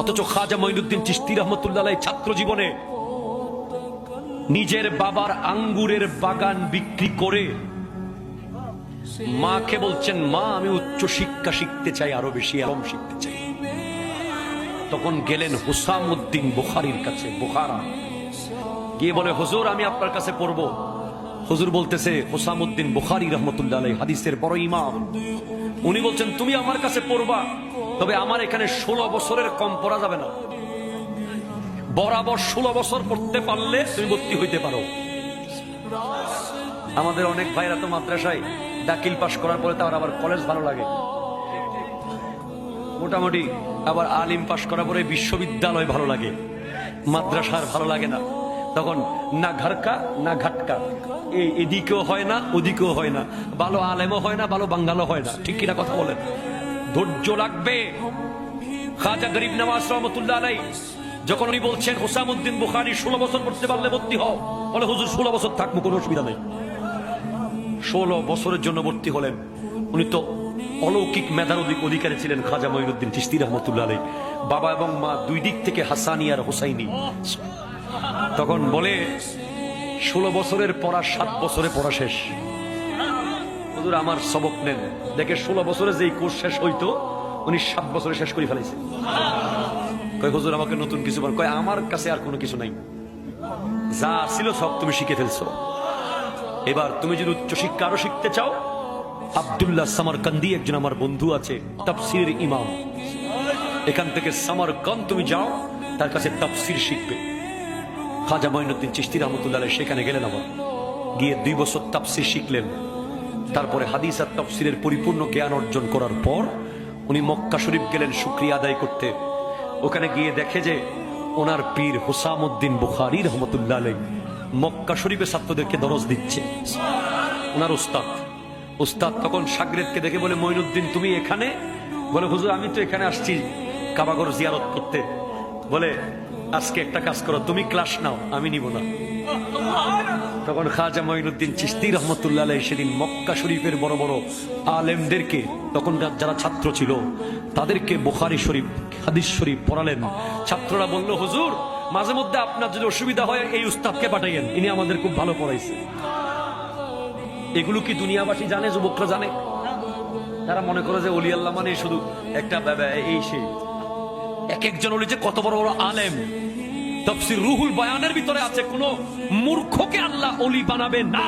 অথচ খাজা মঈনুদ্দিন চিশতি রহমতুল্লাহ আলাইহি ছাত্র জীবনে নিজের বাবার আঙ্গুরের বাগান বিক্রি করে মাকে বলছেন, মা আমি উচ্চ শিক্ষা শিখতে চাই, আরো বেশি আলম শিখতে চাই। তখন গেলেন হুসামউদ্দিন বুখারীর কাছে, বুখারা, গিয়ে বলে, হুজুর আমি আপনার কাছে পড়বো। হুজুর বলতেছে, হুসামউদ্দিন বুখারী রহমতুল্লাহ আলাইহি হাদিসের বড় ইমাম, উনি বলছেন তুমি আমার কাছে পড়বা, তবে আমার এখানে 16 বছরের কম পড়া যাবে না। বরাবর 16 বছর পড়তে পারলে তুমি ভর্তি হইতে পারো। আমাদের অনেক ভাইরা তো মাদ্রাসায় দাখিল পাশ করার পরে তার আবার কলেজ ভালো লাগে, মোটামুটি আবার আলিম পাশ করার পরে বিশ্ববিদ্যালয় ভালো লাগে, মাদ্রাসার ভালো লাগে না। তখন না ঘরকা না ঘাটকা, এদিকেও হয় না ওদিকেও হয় না, ভালো আলেমও হয় না ভালো বাঙ্গালও হয় না। ঠিক কিনা কথা বলেন? ধৈর্য লাগবে। খাজা গরিব নওয়াজ রহমতুল্লাহ আলাইহি যখন উনি বলছেন হুসামউদ্দিন বুখারী 16 বছর পড়তে পারলে ভর্তি হও, বলে হুজুর 16 বছর থাকবো, কোনো অসুবিধা নেই। 16 বছরের জন্য ভর্তি হলেন। উনি তো অলৌকিক মেধার অধিকারী ছিলেন খাজা মঈনুদ্দিন চিশতি রহমতুল্লাহ আলাইহি। বাবা এবং মা দুই দিক থেকে হাসানি আর হুসাইনি। তখন বলে 16 বছরের পড়া 7 বছরে পড়া শেষ। হুজুর আমার সবক নেন। দেখে 16 বছরে যেই কোর্স শেষ হইতো উনি 7 বছরে শেষ করে ফেলাইছে। কয় হুজুর আমাকে নতুন কিছু বল। কয় আমার কাছে আর কোনো কিছু নাই, যা ছিল সব তুমি শিখে ফেলছো। এবার তুমি যদি উচ্চ শিক্ষা আরো শিখতে চাও, আব্দুল্লাহ সামারকান্দি একজন আমার বন্ধু আছে, তাফসীরের ইমাম, এখান থেকে সামারকান্দ তুমি যাও, তার কাছে তাফসীর শিখবে। খাজা মঈনুদ্দিন চিশতি রহমতুল্লাহ আলাইহি সেখানে গেলেন, আবার গিয়ে 2 বছর তাফসীর শিখলেন। তারপরে হাদিস আর তাফসীরের পরিপূর্ণ জ্ঞান অর্জন করার পর উনি মক্কা শরীফ গেলেন শুকরিয়া আদায় করতে। ওখানে গিয়ে দেখে যে ওনার পীর হুসামউদ্দিন বুখারী রহমতুল্লাহ আলাইহি মক্কা শরীফে ছাত্রদেরকে দরজ দিচ্ছে। ওনার উস্তাদ তখন শাগরেদকে দেখে বলে, মঈনুদ্দিন তুমি এখানে? বলে, হুজুর আমি তো এখানে আসছি কাবাগর জিয়ারত করতে। বলে, আজকে একটা কাজ করো, তুমি ক্লাস নাও, আমি নিব না। তখন খাজা মঈনুদ্দিন চিশতি রহমতুল্লাহ আলাইহি সেদিন মক্কা শরীফের বড় বড় আলেমদেরকে, তখন যারা ছাত্র ছিল তাদেরকে বুখারী শরীফ হাদিস শরীফ পড়ালেন। ছাত্ররা বলল, হুজুর মাঝে মধ্যে আপনার যদি অসুবিধা হয় এই উস্তাদকে পাঠাইয়েন, ইনি আমাদের খুব ভালো পড়াইছে। এগুলো কি দুনিয়াবাসী জানে? যুবকরা জানে? তারা মনে করে যে ওলি আল্লাহ মানে শুধু একটা এই সেই। এক একজন ওলি যে কত বড় বড় আলেম। তাফসীর রুহুল বয়ানের ভিতরে আছে, কোন মূর্খকে আল্লাহ ওলি বানাবে না।